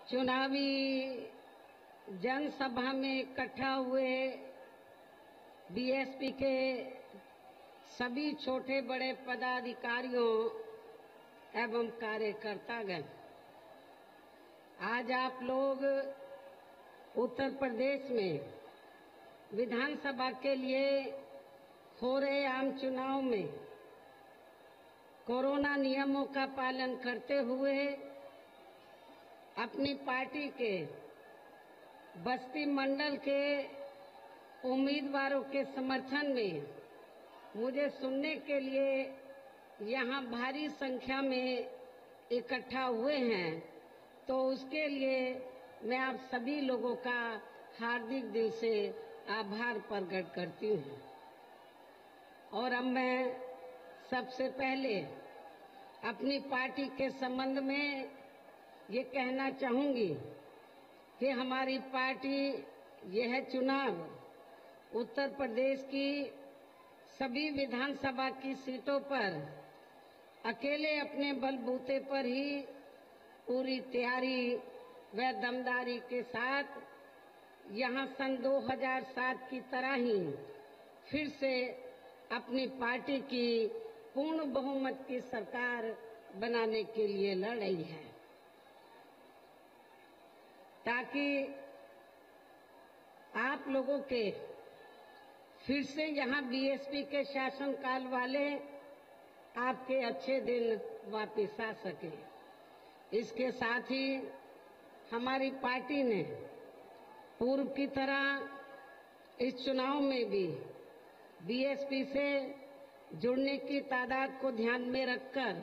चुनावी जनसभा में इकट्ठा हुए बीएसपी के सभी छोटे बड़े पदाधिकारियों एवं कार्यकर्तागण, आज आप लोग उत्तर प्रदेश में विधानसभा के लिए हो रहे आम चुनाव में कोरोना नियमों का पालन करते हुए अपनी पार्टी के बस्ती मंडल के उम्मीदवारों के समर्थन में मुझे सुनने के लिए यहाँ भारी संख्या में इकट्ठा हुए हैं, तो उसके लिए मैं आप सभी लोगों का हार्दिक दिल से आभार प्रकट करती हूँ। और अब मैं सबसे पहले अपनी पार्टी के संबंध में ये कहना चाहूंगी कि हमारी पार्टी यह चुनाव उत्तर प्रदेश की सभी विधानसभा की सीटों पर अकेले अपने बलबूते पर ही पूरी तैयारी व दमदारी के साथ यहाँ सन 2007 की तरह ही फिर से अपनी पार्टी की पूर्ण बहुमत की सरकार बनाने के लिए लड़ रही है, ताकि आप लोगों के फिर से यहाँ बीएसपी के शासनकाल वाले आपके अच्छे दिन वापस आ सके। इसके साथ ही हमारी पार्टी ने पूर्व की तरह इस चुनाव में भी बीएसपी से जुड़ने की तादाद को ध्यान में रखकर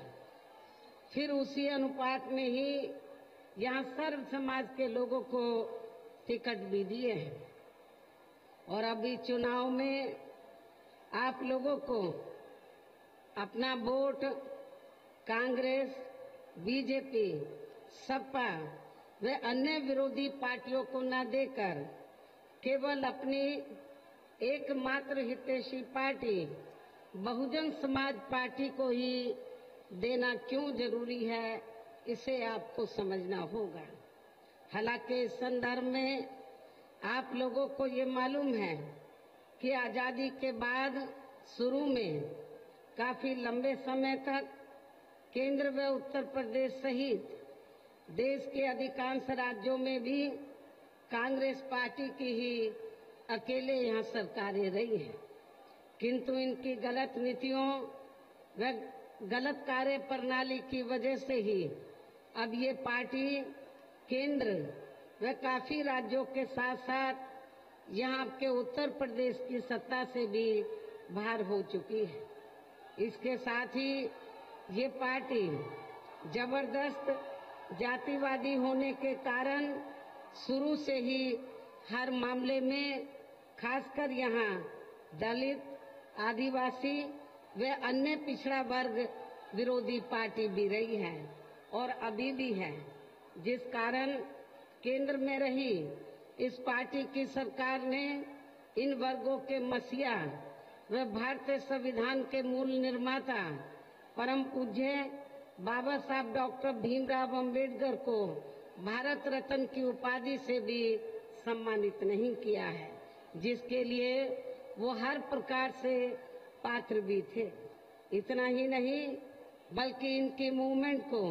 फिर उसी अनुपात में ही यहाँ सर्व समाज के लोगों को टिकट भी दिए हैं। और अभी चुनाव में आप लोगों को अपना वोट कांग्रेस, बीजेपी, सपा व अन्य विरोधी पार्टियों को न देकर केवल अपनी एकमात्र हितैषी पार्टी बहुजन समाज पार्टी को ही देना क्यों जरूरी है, इसे आपको समझना होगा। हालांकि इस संदर्भ में आप लोगों को ये मालूम है कि आजादी के बाद शुरू में काफी लंबे समय तक केंद्र व उत्तर प्रदेश सहित देश के अधिकांश राज्यों में भी कांग्रेस पार्टी की ही अकेले यहाँ सरकारें रही हैं, किंतु इनकी गलत नीतियों व गलत कार्य प्रणाली की वजह से ही अब ये पार्टी केंद्र व काफी राज्यों के साथ साथ यहाँ के उत्तर प्रदेश की सत्ता से भी बाहर हो चुकी है। इसके साथ ही ये पार्टी जबरदस्त जातिवादी होने के कारण शुरू से ही हर मामले में खासकर यहाँ दलित, आदिवासी व अन्य पिछड़ा वर्ग विरोधी पार्टी भी रही है और अभी भी है, जिस कारण केंद्र में रही इस पार्टी की सरकार ने इन वर्गों के मसीहा व भारतीय संविधान के मूल निर्माता परम पूज्य बाबा साहब डॉक्टर भीमराव अंबेडकर को भारत रत्न की उपाधि से भी सम्मानित नहीं किया है, जिसके लिए वो हर प्रकार से पात्र भी थे। इतना ही नहीं बल्कि इनकी मूवमेंट को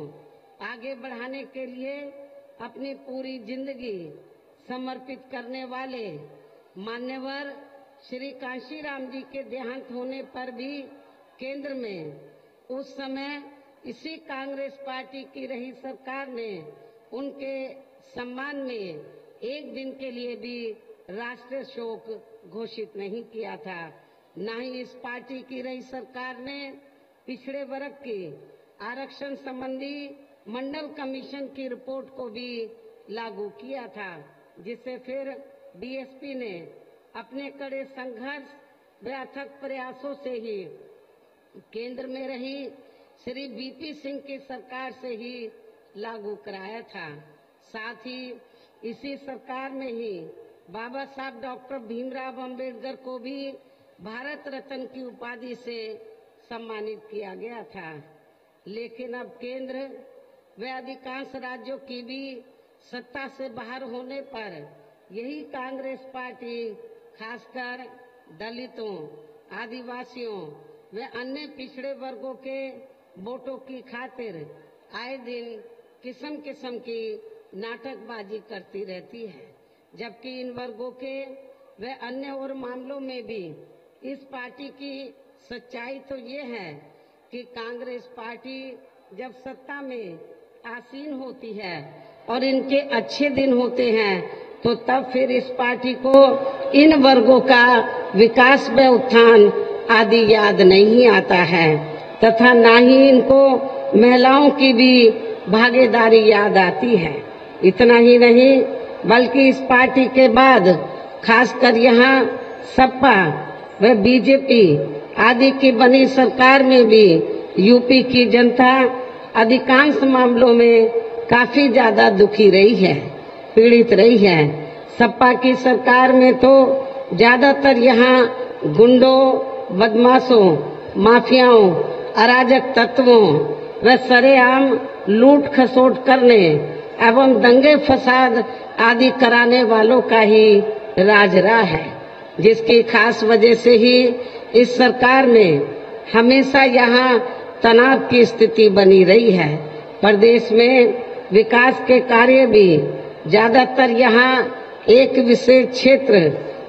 आगे बढ़ाने के लिए अपनी पूरी जिंदगी समर्पित करने वाले मान्यवर श्री कांशीराम जी के देहांत होने पर भी केंद्र में उस समय इसी कांग्रेस पार्टी की रही सरकार ने उनके सम्मान में एक दिन के लिए भी राष्ट्रीय शोक घोषित नहीं किया था। न ही इस पार्टी की रही सरकार ने पिछड़े वर्ग के आरक्षण संबंधी मंडल कमीशन की रिपोर्ट को भी लागू किया था, जिसे फिर बीएसपी ने अपने कड़े संघर्ष व अथक प्रयासों से ही केंद्र में रही श्री बीपी सिंह की सरकार से ही लागू कराया था। साथ ही इसी सरकार में ही बाबा साहब डॉक्टर भीमराव अंबेडकर को भी भारत रत्न की उपाधि से सम्मानित किया गया था। लेकिन अब केंद्र व अधिकांश राज्यों की भी सत्ता से बाहर होने पर यही कांग्रेस पार्टी खासकर दलितों, आदिवासियों व अन्य पिछड़े वर्गों के वोटों की खातिर आए दिन किस्म किस्म की नाटकबाजी करती रहती है, जबकि इन वर्गों के व अन्य और मामलों में भी इस पार्टी की सच्चाई तो ये है कि कांग्रेस पार्टी जब सत्ता में आसीन होती है और इनके अच्छे दिन होते हैं तो तब फिर इस पार्टी को इन वर्गों का विकास व उत्थान आदि याद नहीं आता है तथा न ही इनको महिलाओं की भी भागीदारी याद आती है। इतना ही नहीं बल्कि इस पार्टी के बाद खासकर यहाँ सपा व बीजेपी आदि की बनी सरकार में भी यूपी की जनता अधिकांश मामलों में काफी ज्यादा दुखी रही है, पीड़ित रही है। सपा की सरकार में तो ज्यादातर यहाँ गुंडों, बदमाशों, माफियाओं, अराजक तत्वों व सरेआम लूट खसोट करने एवं दंगे फसाद आदि कराने वालों का ही राज रहा है, जिसकी खास वजह से ही इस सरकार में हमेशा यहाँ तनाव की स्थिति बनी रही है। प्रदेश में विकास के कार्य भी ज्यादातर यहाँ एक विशेष क्षेत्र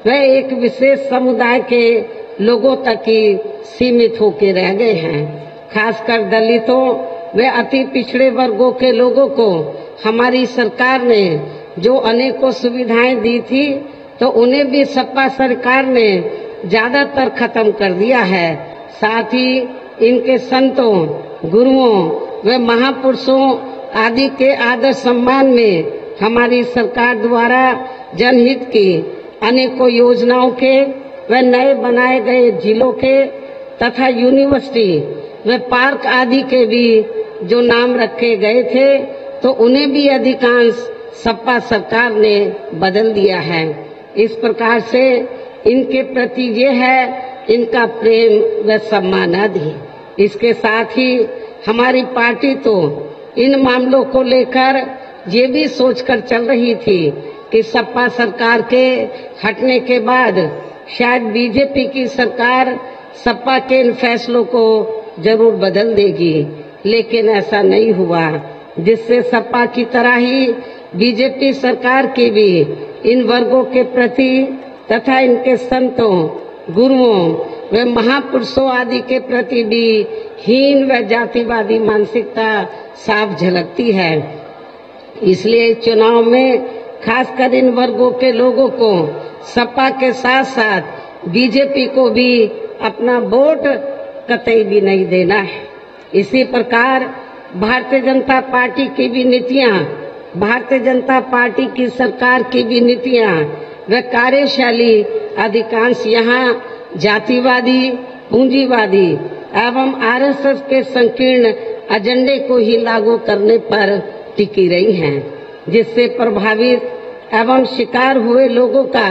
व एक विशेष समुदाय के लोगों तक ही सीमित होकर रह गए हैं। खासकर दलितों व अति पिछड़े वर्गों के लोगों को हमारी सरकार ने जो अनेकों सुविधाएं दी थी तो उन्हें भी सपा सरकार ने ज्यादातर खत्म कर दिया है। साथ ही इनके संतों, गुरुओं व महापुरुषों आदि के आदर सम्मान में हमारी सरकार द्वारा जनहित की अनेकों योजनाओं के व नए बनाए गए जिलों के तथा यूनिवर्सिटी व पार्क आदि के भी जो नाम रखे गए थे तो उन्हें भी अधिकांश सपा सरकार ने बदल दिया है। इस प्रकार से इनके प्रति ये है इनका प्रेम व सम्मान आदि। इसके साथ ही हमारी पार्टी तो इन मामलों को लेकर ये भी सोचकर चल रही थी कि सपा सरकार के हटने के बाद शायद बीजेपी की सरकार सपा के इन फैसलों को जरूर बदल देगी, लेकिन ऐसा नहीं हुआ, जिससे सपा की तरह ही बीजेपी सरकार की भी इन वर्गों के प्रति तथा इनके संतों, गुरुओं व महापुरुषों आदि के प्रति भी हीन व जातिवादी मानसिकता साफ झलकती है। इसलिए चुनाव में खासकर इन वर्गों के लोगों को सपा के साथ साथ बीजेपी को भी अपना वोट कतई भी नहीं देना है। इसी प्रकार भारतीय जनता पार्टी की भी नीतियां, भारतीय जनता पार्टी की सरकार की भी नीतियां व कार्यशैली अधिकांश यहाँ जातिवादी, पूंजीवादी एवं आरएसएस के संकीर्ण एजेंडे को ही लागू करने पर टिकी रही हैं, जिससे प्रभावित एवं शिकार हुए लोगों का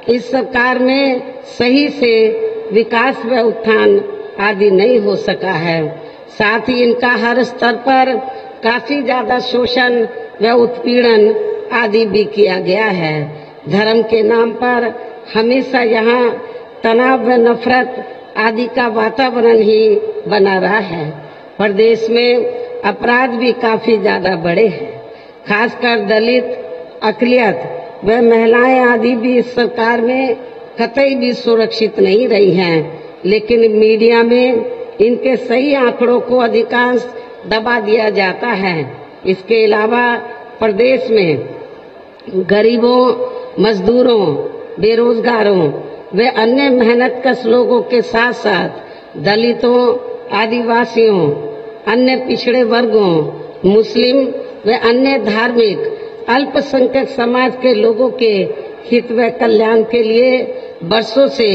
इस सरकार में सही से विकास व उत्थान आदि नहीं हो सका है। साथ ही इनका हर स्तर पर काफी ज्यादा शोषण व उत्पीड़न आदि भी किया गया है। धर्म के नाम पर हमेशा यहाँ तनाव व नफरत आदि का वातावरण ही बना रहा है। प्रदेश में अपराध भी काफी ज्यादा बढ़े हैं। खासकर दलित, अकलियत व महिलाएं आदि भी इस सरकार में कतई भी सुरक्षित नहीं रही हैं, लेकिन मीडिया में इनके सही आंकड़ों को अधिकांश दबा दिया जाता है। इसके अलावा प्रदेश में गरीबों, मजदूरों, बेरोजगारों व अन्य मेहनतकश लोगों के साथ साथ दलितों, आदिवासियों, अन्य पिछड़े वर्गों, मुस्लिम व अन्य धार्मिक अल्पसंख्यक समाज के लोगों के हित व कल्याण के लिए वर्षों से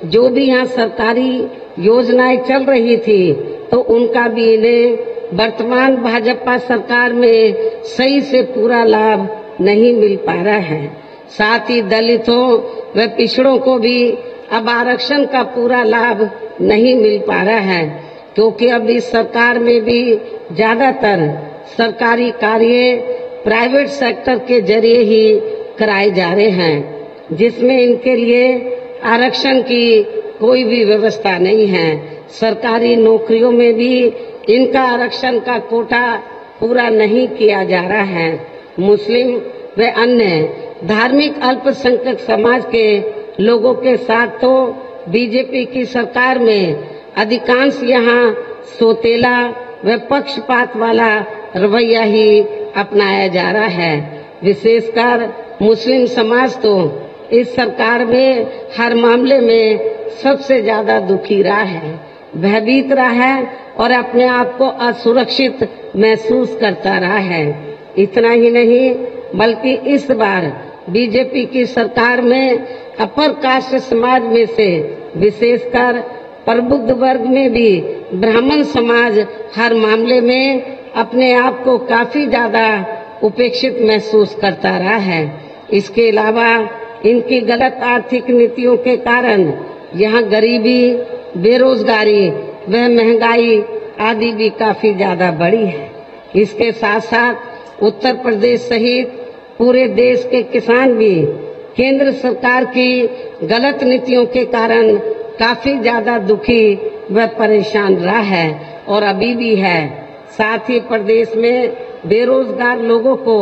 जो भी यहाँ सरकारी योजनाएं चल रही थी तो उनका भी इन्हें वर्तमान भाजपा सरकार में सही से पूरा लाभ नहीं मिल पा रहा है। साथ ही दलितों व पिछड़ों को भी अब आरक्षण का पूरा लाभ नहीं मिल पा रहा है, क्योंकि अब इस सरकार में भी ज्यादातर सरकारी कार्य प्राइवेट सेक्टर के जरिए ही कराए जा रहे हैं, जिसमें इनके लिए आरक्षण की कोई भी व्यवस्था नहीं है। सरकारी नौकरियों में भी इनका आरक्षण का कोटा पूरा नहीं किया जा रहा है। मुस्लिम व अन्य धार्मिक अल्पसंख्यक समाज के लोगों के साथ तो बीजेपी की सरकार में अधिकांश यहाँ सोतेला व पक्षपात वाला रवैया ही अपनाया जा रहा है। विशेषकर मुस्लिम समाज तो इस सरकार में हर मामले में सबसे ज्यादा दुखी रहा है, भयभीत रहा है और अपने आप को असुरक्षित महसूस करता रहा है। इतना ही नहीं बल्कि इस बार बीजेपी की सरकार में अपर कास्ट समाज में से विशेषकर प्रबुद्ध वर्ग में भी ब्राह्मण समाज हर मामले में अपने आप को काफी ज्यादा उपेक्षित महसूस करता रहा है। इसके अलावा इनकी गलत आर्थिक नीतियों के कारण यहाँ गरीबी, बेरोजगारी व महंगाई आदि भी काफी ज्यादा बढ़ी है। इसके साथ साथ उत्तर प्रदेश सहित पूरे देश के किसान भी केंद्र सरकार की गलत नीतियों के कारण काफी ज्यादा दुखी व परेशान रहा है और अभी भी है। साथ ही प्रदेश में बेरोजगार लोगों को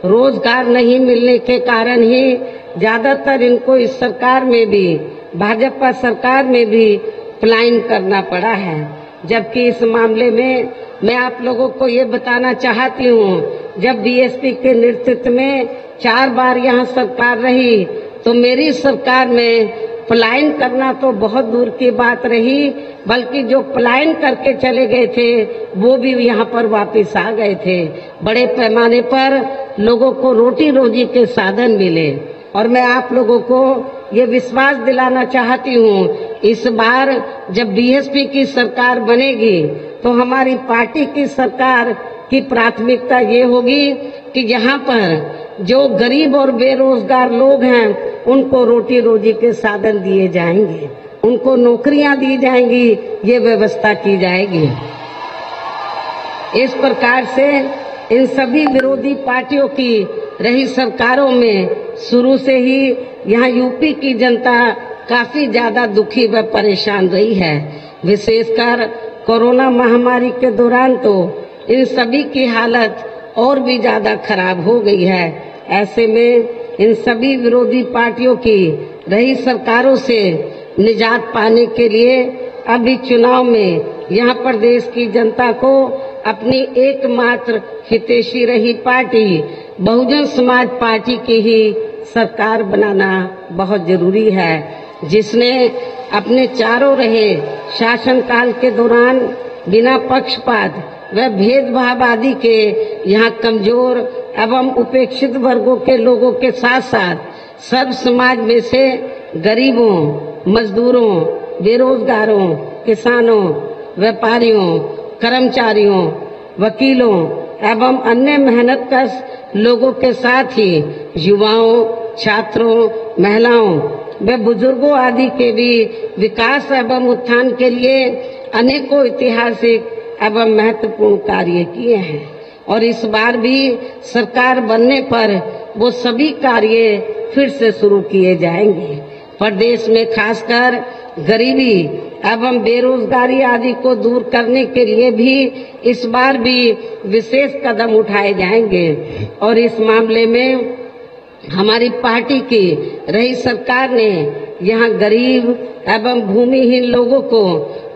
रोजगार नहीं मिलने के कारण ही ज्यादातर इनको इस सरकार में भी, भाजपा सरकार में भी पलायन करना पड़ा है। जबकि इस मामले में मैं आप लोगों को ये बताना चाहती हूँ, जब बीएसपी के नेतृत्व में 4 बार यहाँ सरकार रही तो मेरी सरकार में पलायन करना तो बहुत दूर की बात रही, बल्कि जो पलायन करके चले गए थे वो भी यहाँ पर वापस आ गए थे। बड़े पैमाने पर लोगों को रोटी रोजी के साधन मिले और मैं आप लोगों को ये विश्वास दिलाना चाहती हूँ, इस बार जब बीएसपी की सरकार बनेगी तो हमारी पार्टी की सरकार की प्राथमिकता ये होगी कि यहाँ पर जो गरीब और बेरोजगार लोग हैं उनको रोटी रोजी के साधन दिए जाएंगे, उनको नौकरियां दी जाएंगी, ये व्यवस्था की जाएगी। इस प्रकार से इन सभी विरोधी पार्टियों की रही सरकारों में शुरू से ही यहाँ यूपी की जनता काफी ज्यादा दुखी व परेशान रही है। विशेषकर कोरोना महामारी के दौरान तो इन सभी की हालत और भी ज्यादा खराब हो गई है। ऐसे में इन सभी विरोधी पार्टियों की रही सरकारों से निजात पाने के लिए अभी चुनाव में यहाँ प्रदेश की जनता को अपनी एकमात्र हितैषी रही पार्टी बहुजन समाज पार्टी की ही सरकार बनाना बहुत जरूरी है, जिसने अपने चारों रहे शासनकाल के दौरान बिना पक्षपात व भेदभाव आदि के यहाँ कमजोर एवं उपेक्षित वर्गों के लोगों के साथ साथ सब समाज में से गरीबों, मजदूरों, बेरोजगारों, किसानों, व्यापारियों, कर्मचारियों, वकीलों एवं अन्य मेहनतकश लोगों के साथ ही युवाओं, छात्रों, महिलाओं व बुजुर्गों आदि के भी विकास एवं उत्थान के लिए अनेकों ऐतिहासिक एवं महत्वपूर्ण कार्य किए हैं और इस बार भी सरकार बनने पर वो सभी कार्य फिर से शुरू किए जाएंगे। प्रदेश में खासकर गरीबी एवं बेरोजगारी आदि को दूर करने के लिए भी इस बार भी विशेष कदम उठाए जाएंगे और इस मामले में हमारी पार्टी की रही सरकार ने यहाँ गरीब एवं भूमिहीन लोगों को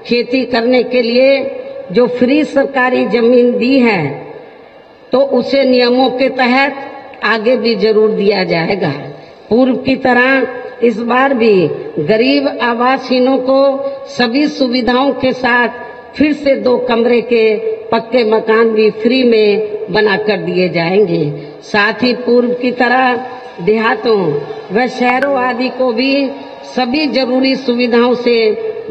खेती करने के लिए जो फ्री सरकारी जमीन दी है तो उसे नियमों के तहत आगे भी जरूर दिया जाएगा। पूर्व की तरह इस बार भी गरीब आवासहीनों को सभी सुविधाओं के साथ फिर से 2 कमरे के पक्के मकान भी फ्री में बनाकर दिए जाएंगे। साथ ही पूर्व की तरह देहातों व शहरों आदि को भी सभी जरूरी सुविधाओं से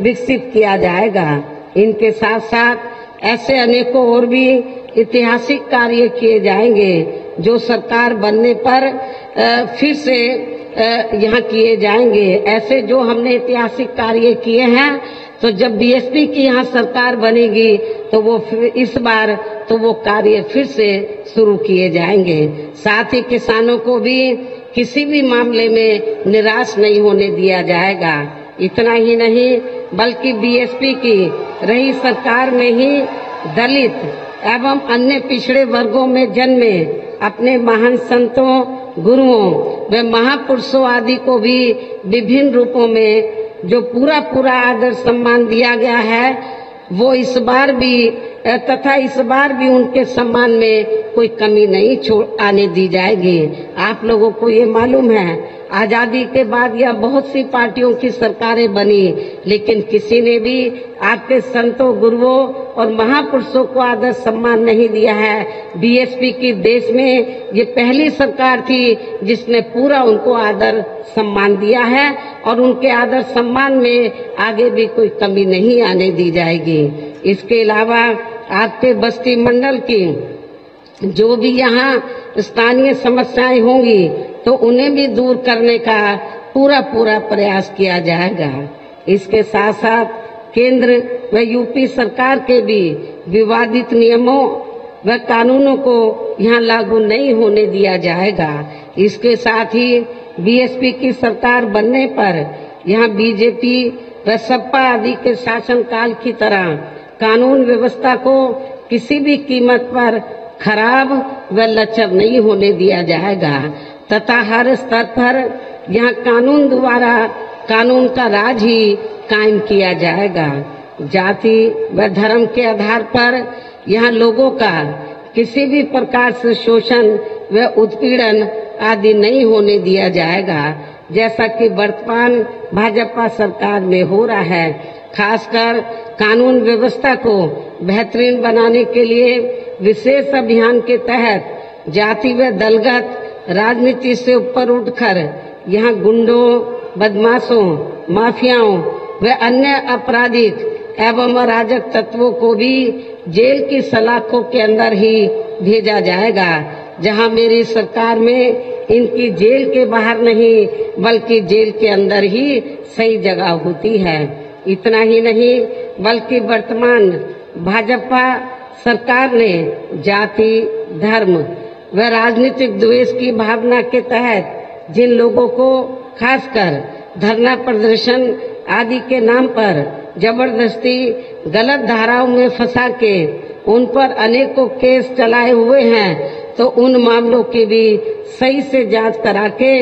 विकसित किया जाएगा। इनके साथ साथ ऐसे अनेकों और भी ऐतिहासिक कार्य किए जाएंगे जो सरकार बनने पर फिर से यहाँ किए जाएंगे। ऐसे जो हमने ऐतिहासिक कार्य किए हैं तो जब बीएसपी की यहाँ सरकार बनेगी तो वो इस बार तो वो कार्य फिर से शुरू किए जाएंगे। साथ ही किसानों को भी किसी भी मामले में निराश नहीं होने दिया जाएगा। इतना ही नहीं बल्कि बीएसपी की रही सरकार में ही दलित एवं अन्य पिछड़े वर्गों में जन्मे अपने महान संतों, गुरुओं व महापुरुषों आदि को भी विभिन्न रूपों में जो पूरा आदर सम्मान दिया गया है, वो इस बार भी उनके सम्मान में कोई कमी नहीं आने दी जाएगी। आप लोगों को ये मालूम है आजादी के बाद यह बहुत सी पार्टियों की सरकारें बनी, लेकिन किसी ने भी आपके संतों, गुरुओं और महापुरुषों को आदर सम्मान नहीं दिया है। बीएसपी की देश में ये पहली सरकार थी जिसने पूरा उनको आदर सम्मान दिया है और उनके आदर सम्मान में आगे भी कोई कमी नहीं आने दी जाएगी। इसके अलावा आपके बस्ती मंडल की जो भी यहाँ स्थानीय समस्याएं होंगी तो उन्हें भी दूर करने का पूरा प्रयास किया जाएगा। इसके साथ साथ केंद्र व यूपी सरकार के भी विवादित नियमों व कानूनों को यहाँ लागू नहीं होने दिया जाएगा। इसके साथ ही बीएसपी की सरकार बनने पर यहाँ बीजेपी व सपा आदि के शासनकाल की तरह कानून व्यवस्था को किसी भी कीमत पर खराब व लचर नहीं होने दिया जाएगा तथा हर स्तर पर यहाँ कानून द्वारा कानून का राज ही कायम किया जाएगा। जाति व धर्म के आधार पर यहाँ लोगों का किसी भी प्रकार से शोषण व उत्पीड़न आदि नहीं होने दिया जाएगा, जैसा कि वर्तमान भाजपा सरकार में हो रहा है। खासकर कानून व्यवस्था को बेहतरीन बनाने के लिए विशेष अभियान के तहत जाति व दलगत राजनीति से ऊपर उठकर यहाँ गुंडों, बदमाशों, माफियाओं व अन्य आपराधिक एवं अराजक तत्वों को भी जेल की सलाखों के अंदर ही भेजा जाएगा, जहां मेरी सरकार में इनकी जेल के बाहर नहीं बल्कि जेल के अंदर ही सही जगह होती है। इतना ही नहीं बल्कि वर्तमान भाजपा सरकार ने जाति, धर्म व राजनीतिक द्वेष की भावना के तहत जिन लोगों को खासकर धरना प्रदर्शन आदि के नाम पर जबरदस्ती गलत धाराओं में फंसा के उन पर अनेकों केस चलाए हुए हैं, तो उन मामलों की भी सही से जांच करा के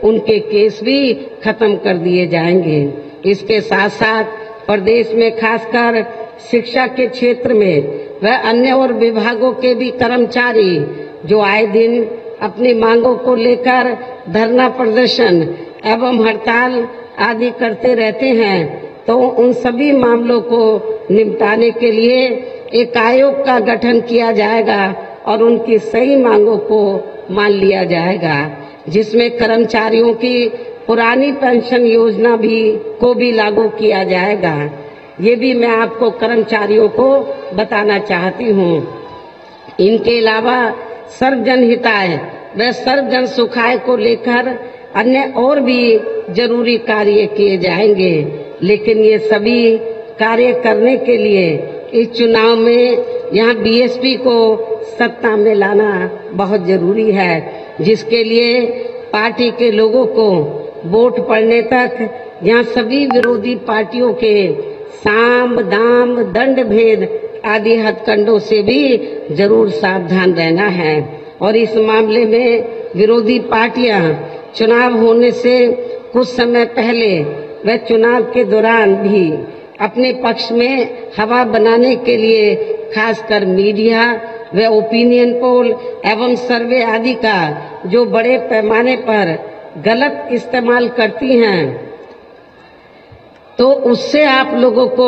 उनके केस भी खत्म कर दिए जाएंगे। इसके साथ साथ प्रदेश में खासकर शिक्षा के क्षेत्र में व अन्य और विभागों के भी कर्मचारी जो आए दिन अपनी मांगों को लेकर धरना प्रदर्शन एवं हड़ताल आदि करते रहते हैं, तो उन सभी मामलों को निपटाने के लिए एक आयोग का गठन किया जाएगा और उनकी सही मांगों को मान लिया जाएगा, जिसमें कर्मचारियों की पुरानी पेंशन योजना को भी लागू किया जाएगा। ये भी मैं आपको कर्मचारियों को बताना चाहती हूँ। इनके अलावा सर्वजन हिताय व सर्वजन सुखाय को लेकर अन्य और भी जरूरी कार्य किए जाएंगे, लेकिन ये सभी कार्य करने के लिए इस चुनाव में यहाँ बीएसपी को सत्ता में लाना बहुत जरूरी है, जिसके लिए पार्टी के लोगों को वोट पड़ने तक यहाँ सभी विरोधी पार्टियों के साम, दाम, दंड भेद आदि हथकंडों से भी जरूर सावधान रहना है। और इस मामले में विरोधी पार्टियां चुनाव होने से कुछ समय पहले व चुनाव के दौरान भी अपने पक्ष में हवा बनाने के लिए खासकर मीडिया व ओपिनियन पोल एवं सर्वे आदि का जो बड़े पैमाने पर गलत इस्तेमाल करती हैं, तो उससे आप लोगों को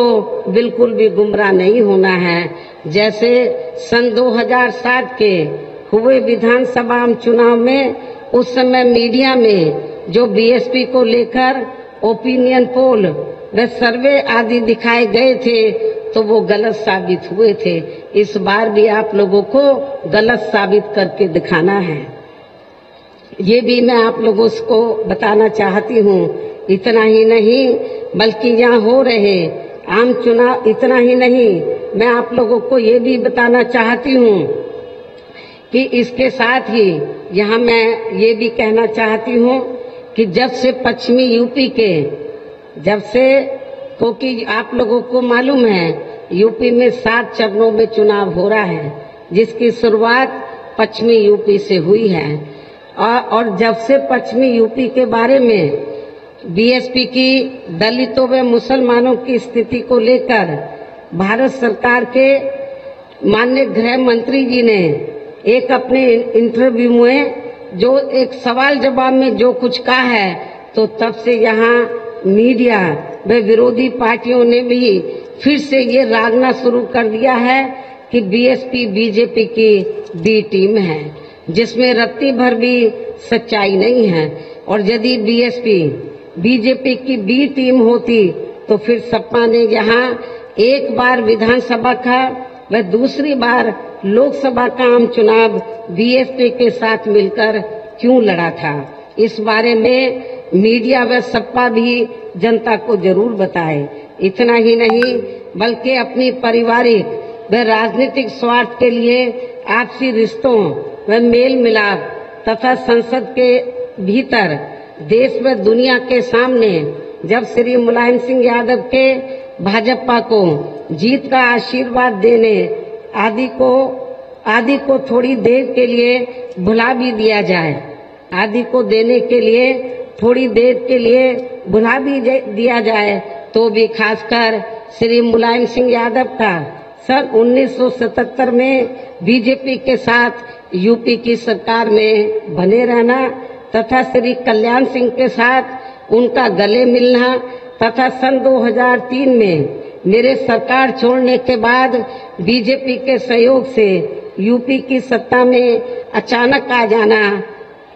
बिल्कुल भी गुमराह नहीं होना है। जैसे सन 2007 के हुए विधानसभा चुनाव में उस समय मीडिया में जो बीएसपी को लेकर ओपिनियन पोल व सर्वे आदि दिखाए गए थे, तो वो गलत साबित हुए थे। इस बार भी आप लोगों को गलत साबित करके दिखाना है, ये भी मैं आप लोगों को बताना चाहती हूँ। इतना ही नहीं बल्कि यहाँ हो रहे आम चुनाव इतना ही नहीं, मैं आप लोगों को ये भी बताना चाहती हूँ कि इसके साथ ही यहाँ मैं ये भी कहना चाहती हूँ कि जब से पश्चिमी यूपी के क्योंकि आप लोगों को मालूम है यूपी में 7 चरणों में चुनाव हो रहा है, जिसकी शुरुआत पश्चिमी यूपी से हुई है। और जब से पश्चिमी यूपी के बारे में बीएसपी की दलितों व मुसलमानों की स्थिति को लेकर भारत सरकार के माननीय गृह मंत्री जी ने एक अपने इंटरव्यू में जो एक सवाल जवाब में जो कुछ कहा है, तो तब से यहाँ मीडिया व विरोधी पार्टियों ने भी फिर से ये रागना शुरू कर दिया है कि बीएसपी बीजेपी की बी टीम है, जिसमें रत्ती भर भी सच्चाई नहीं है। और यदि बीएसपी बीजेपी की बी टीम होती तो फिर सपा ने यहाँ एक बार विधानसभा का व दूसरी बार लोकसभा का आम चुनाव बीएसपी के साथ मिलकर क्यों लड़ा था। इस बारे में मीडिया व सपा भी जनता को जरूर बताए। इतना ही नहीं बल्कि अपनी पारिवारिक व राजनीतिक स्वार्थ के लिए आपसी रिश्तों व मेल मिलाप तथा संसद के भीतर देश व दुनिया के सामने जब श्री मुलायम सिंह यादव के भाजपा को जीत का आशीर्वाद देने आदि को थोड़ी देर के लिए भुला भी दिया जाए, आदि को देने के लिए थोड़ी देर के लिए भुला भी दिया जाए, तो भी खासकर श्री मुलायम सिंह यादव का सन 1977 में बीजेपी के साथ यूपी की सरकार में बने रहना तथा श्री कल्याण सिंह के साथ उनका गले मिलना तथा सन 2003 में मेरे सरकार छोड़ने के बाद बीजेपी के सहयोग से यूपी की सत्ता में अचानक आ जाना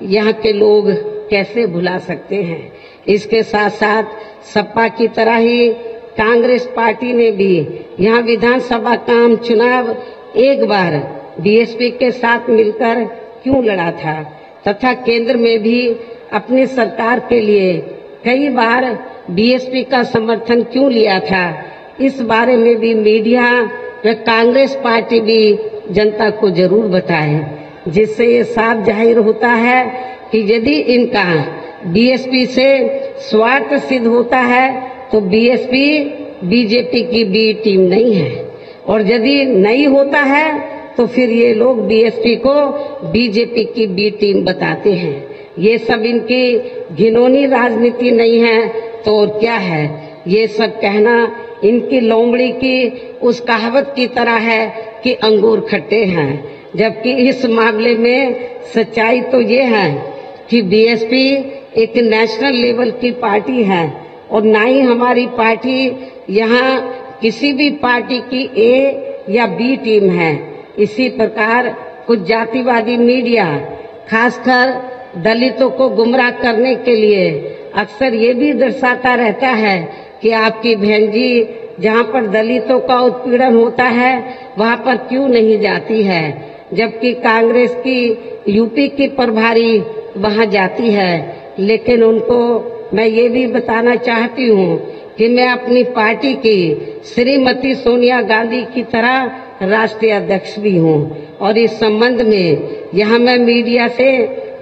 यहाँ के लोग कैसे भुला सकते हैं। इसके साथ साथ सपा की तरह ही कांग्रेस पार्टी ने भी यहाँ विधानसभा का आम चुनाव एक बार बीएसपी के साथ मिलकर क्यों लड़ा था तथा केंद्र में भी अपनी सरकार के लिए कई बार बीएसपी का समर्थन क्यों लिया था। इस बारे में भी मीडिया व कांग्रेस पार्टी भी जनता को जरूर बताए, जिससे ये साफ जाहिर होता है कि यदि इनका बीएसपी से स्वार्थ सिद्ध होता है तो बीएसपी बीजेपी की बी टीम नहीं है, और यदि नहीं होता है तो फिर ये लोग बीएसपी को बीजेपी की बी टीम बताते हैं। ये सब इनकी घिनौनी राजनीति नहीं है तो और क्या है। ये सब कहना इनकी लोमड़ी की उस कहावत की तरह है कि अंगूर खट्टे हैं, जबकि इस मामले में सच्चाई तो ये है कि बीएसपी एक नेशनल लेवल की पार्टी है और ना ही हमारी पार्टी यहाँ किसी भी पार्टी की ए या बी टीम है। इसी प्रकार कुछ जातिवादी मीडिया खासकर दलितों को गुमराह करने के लिए अक्सर ये भी दर्शाता रहता है कि आपकी बहन जी जहाँ पर दलितों का उत्पीड़न होता है वहाँ पर क्यों नहीं जाती है, जबकि कांग्रेस की यूपी की प्रभारी वहाँ जाती है। लेकिन उनको मैं ये भी बताना चाहती हूँ कि मैं अपनी पार्टी की श्रीमती सोनिया गांधी की तरह राष्ट्रीय अध्यक्ष भी हूँ, और इस संबंध में यहाँ मैं मीडिया से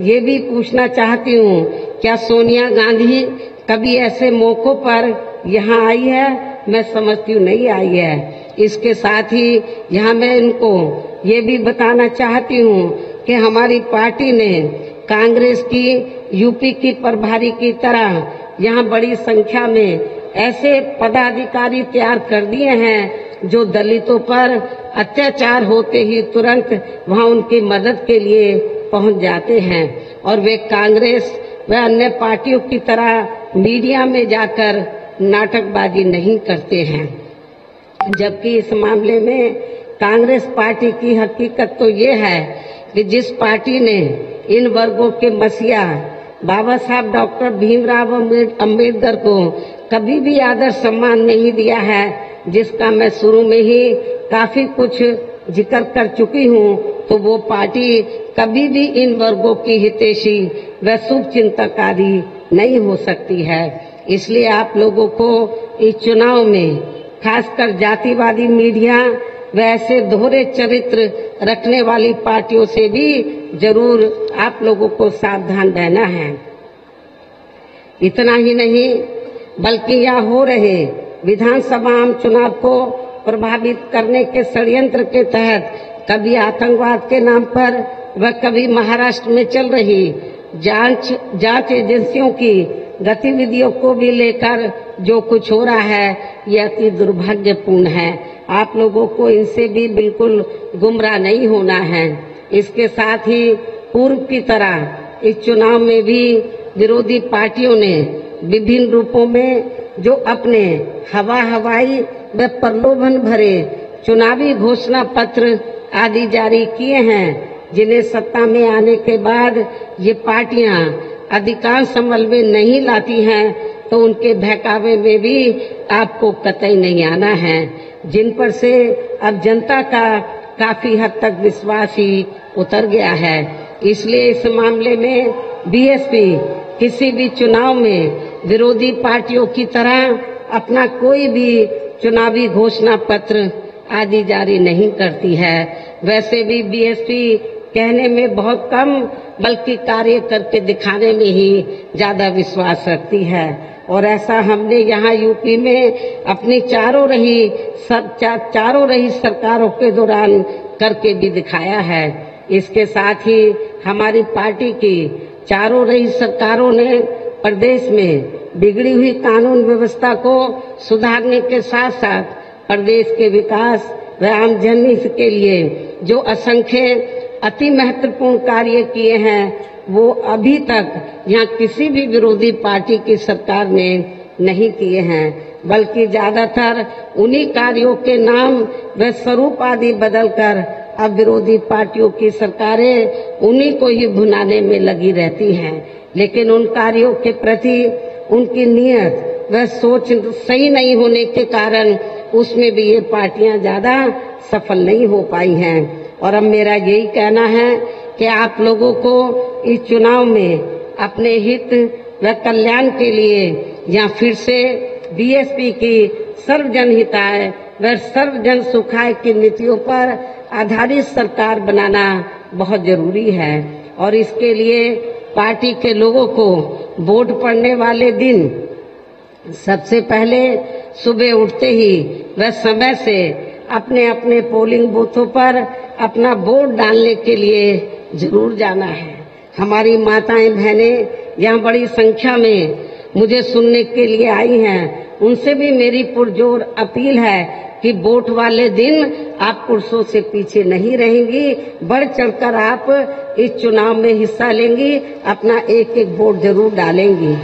ये भी पूछना चाहती हूँ, क्या सोनिया गांधी कभी ऐसे मौकों पर यहाँ आई है? मैं समझती हूँ नहीं आई है। इसके साथ ही यहाँ मैं इनको ये भी बताना चाहती हूँ कि हमारी पार्टी ने कांग्रेस की यूपी की प्रभारी की तरह यहाँ बड़ी संख्या में ऐसे पदाधिकारी तैयार कर दिए हैं जो दलितों पर अत्याचार होते ही तुरंत वहाँ उनकी मदद के लिए पहुँच जाते हैं, और वे कांग्रेस व अन्य पार्टियों की तरह मीडिया में जाकर नाटकबाजी नहीं करते हैं। जबकि इस मामले में कांग्रेस पार्टी की हकीकत तो ये है कि जिस पार्टी ने इन वर्गों के मसीहा बाबा साहब डॉक्टर भीमराव अम्बेडकर को कभी भी आदर सम्मान नहीं दिया है, जिसका मैं शुरू में ही काफी कुछ जिक्र कर चुकी हूँ, तो वो पार्टी कभी भी इन वर्गों की हितैषी व शुभ चिंतकारी नहीं हो सकती है। इसलिए आप लोगों को इस चुनाव में खासकर जातिवादी मीडिया व ऐसे दोहरे चरित्र रखने वाली पार्टियों से भी जरूर आप लोगों को सावधान रहना है। इतना ही नहीं बल्कि यहाँ हो रहे विधानसभा आम चुनाव को प्रभावित करने के षड्यंत्र के तहत कभी आतंकवाद के नाम पर व कभी महाराष्ट्र में चल रही जांच एजेंसियों की गतिविधियों को भी लेकर जो कुछ हो रहा है यह अति दुर्भाग्यपूर्ण है। आप लोगों को इनसे भी बिल्कुल गुमराह नहीं होना है। इसके साथ ही पूर्व की तरह इस चुनाव में भी विरोधी पार्टियों ने विभिन्न रूपों में जो अपने हवाई व प्रलोभन भरे चुनावी घोषणा पत्र आदि जारी किए हैं, जिन्हें सत्ता में आने के बाद ये पार्टियां अधिकांश अमल में नहीं लाती हैं, तो उनके बहकावे में भी आपको कतई नहीं आना है, जिन पर से अब जनता का काफी हद तक विश्वास ही उतर गया है। इसलिए इस मामले में बीएसपी किसी भी चुनाव में विरोधी पार्टियों की तरह अपना कोई भी चुनावी घोषणा पत्र आदि जारी नहीं करती है। वैसे भी बीएसपी कहने में बहुत कम बल्कि कार्य करके दिखाने में ही ज्यादा विश्वास रखती है, और ऐसा हमने यहाँ यूपी में अपनी चारों रही सरकारों के दौरान करके भी दिखाया है। इसके साथ ही हमारी पार्टी की चारों रही सरकारों ने प्रदेश में बिगड़ी हुई कानून व्यवस्था को सुधारने के साथ साथ प्रदेश के विकास व आम जनहित के लिए जो असंख्य अति महत्वपूर्ण कार्य किए हैं, वो अभी तक यहाँ किसी भी विरोधी पार्टी की सरकार ने नहीं किए हैं, बल्कि ज्यादातर उन्हीं कार्यों के नाम व स्वरूप आदि बदलकर अब विरोधी पार्टियों की सरकारें उन्हीं को ही भुनाने में लगी रहती हैं। लेकिन उन कार्यों के प्रति उनकी नीयत व सोच सही नहीं होने के कारण उसमें भी ये पार्टियां ज्यादा सफल नहीं हो पाई हैं। और अब मेरा यही कहना है कि आप लोगों को इस चुनाव में अपने हित व कल्याण के लिए या फिर से बीएसपी की सर्वजन हिताय व सर्वजन सुखाय की नीतियों पर आधारित सरकार बनाना बहुत जरूरी है। और इसके लिए पार्टी के लोगों को वोट पड़ने वाले दिन सबसे पहले सुबह उठते ही व समय से अपने अपने पोलिंग बूथों पर अपना वोट डालने के लिए जरूर जाना है। हमारी माताएं बहनें यहाँ बड़ी संख्या में मुझे सुनने के लिए आई हैं, उनसे भी मेरी पुरजोर अपील है कि वोट वाले दिन आप पुरुषों से पीछे नहीं रहेंगी, बढ़ चढ़कर आप इस चुनाव में हिस्सा लेंगी, अपना एक एक वोट जरूर डालेंगी।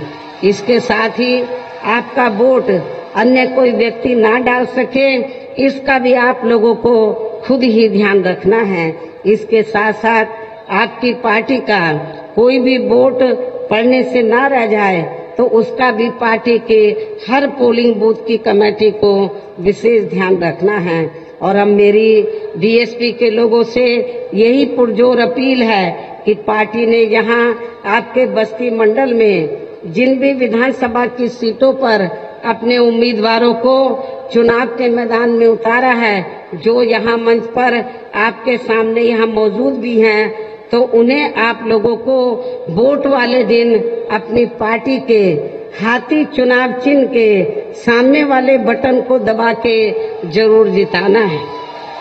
इसके साथ ही आपका वोट अन्य कोई व्यक्ति ना डाल सके, इसका भी आप लोगों को खुद ही ध्यान रखना है। इसके साथ साथ आपकी पार्टी का कोई भी वोट पड़ने से ना रह जाए, तो उसका भी पार्टी के हर पोलिंग बूथ की कमेटी को विशेष ध्यान रखना है। और अब मेरी बीएसपी के लोगों से यही पुरजोर अपील है कि पार्टी ने यहाँ आपके बस्ती मंडल में जिन भी विधानसभा की सीटों पर अपने उम्मीदवारों को चुनाव के मैदान में उतारा है, जो यहाँ मंच पर आपके सामने यहाँ मौजूद भी हैं, तो उन्हें आप लोगों को वोट वाले दिन अपनी पार्टी के हाथी चुनाव चिन्ह के सामने वाले बटन को दबा के जरूर जिताना है।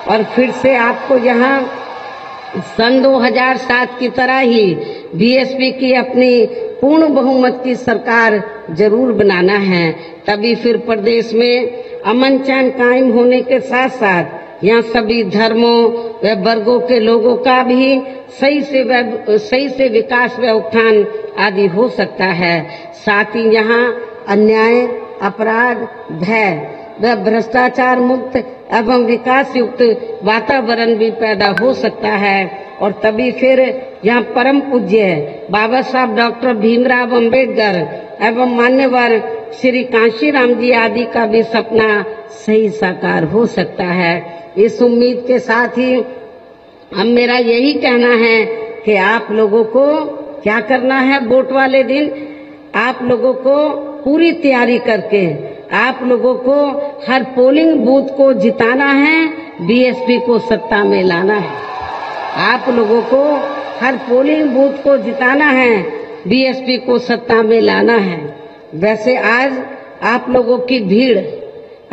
और फिर से आपको यहाँ सन 2007 की तरह ही बीएसपी की अपनी पूर्ण बहुमत की सरकार जरूर बनाना है। तभी फिर प्रदेश में अमन चैन कायम होने के साथ साथ यहाँ सभी धर्मों व वर्गों के लोगों का भी सही से विकास व उत्थान आदि हो सकता है। साथ ही यहाँ अन्याय, अपराध, भय व भ्रष्टाचार मुक्त एवं विकास युक्त वातावरण भी पैदा हो सकता है। और तभी फिर यहाँ परम पूज्य बाबा साहब डॉक्टर भीमराव अंबेडकर एवं मान्यवर श्री कांशीराम जी आदि का भी सपना सही साकार हो सकता है। इस उम्मीद के साथ ही हम मेरा यही कहना है कि आप लोगों को क्या करना है, वोट वाले दिन आप लोगों को पूरी तैयारी करके आप लोगों को हर पोलिंग बूथ को जिताना है, बीएसपी को सत्ता में लाना है। आप लोगों को हर पोलिंग बूथ को जिताना है, बीएसपी को सत्ता में लाना है। वैसे आज आप लोगों की भीड़,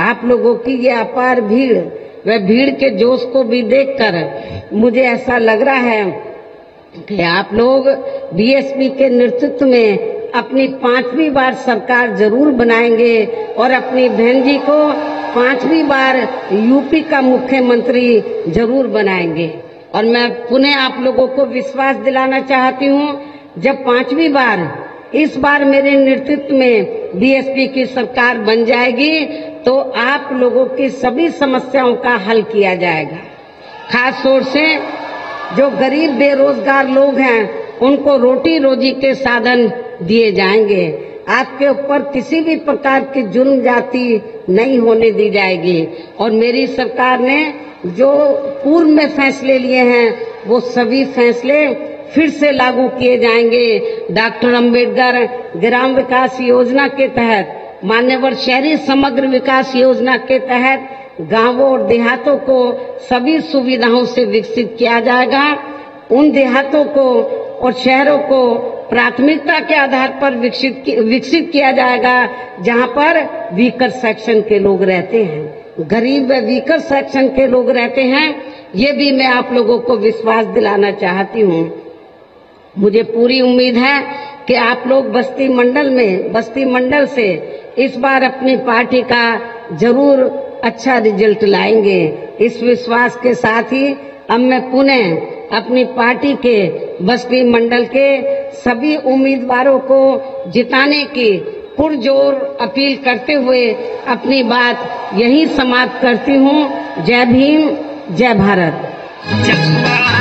आप लोगों की ये अपार भीड़, वह भीड़ के जोश को भी देखकर मुझे ऐसा लग रहा है कि आप लोग बीएसपी के नेतृत्व में अपनी 5वीं बार सरकार जरूर बनाएंगे और अपनी बहन जी को 5वीं बार यूपी का मुख्यमंत्री जरूर बनाएंगे। और मैं पुनः आप लोगों को विश्वास दिलाना चाहती हूँ, जब 5वीं बार इस बार मेरे नेतृत्व में बीएसपी की सरकार बन जाएगी तो आप लोगों की सभी समस्याओं का हल किया जाएगा। खास तौर से जो गरीब बेरोजगार लोग हैं उनको रोटी रोजी के साधन दिए जाएंगे। आपके ऊपर किसी भी प्रकार की जुर्म जाति नहीं होने दी जाएगी। और मेरी सरकार ने जो पूर्व में फैसले लिए हैं वो सभी फैसले फिर से लागू किए जाएंगे। डॉक्टर अंबेडकर ग्राम विकास योजना के तहत, मान्यवर शहरी समग्र विकास योजना के तहत गांवों और देहातों को सभी सुविधाओं से विकसित किया जाएगा। उन देहातों को और शहरों को प्राथमिकता के आधार पर विकसित किया जाएगा जहां पर वीकर सेक्शन के लोग रहते हैं, गरीब व वीकर सेक्शन के लोग रहते हैं। ये भी मैं आप लोगों को विश्वास दिलाना चाहती हूँ। मुझे पूरी उम्मीद है कि आप लोग बस्ती मंडल से इस बार अपनी पार्टी का जरूर अच्छा रिजल्ट लाएंगे। इस विश्वास के साथ ही अब मैं पुनः अपनी पार्टी के बस्ती मंडल के सभी उम्मीदवारों को जिताने की पुरजोर अपील करते हुए अपनी बात यही समाप्त करती हूँ। जय भीम, जय भारत।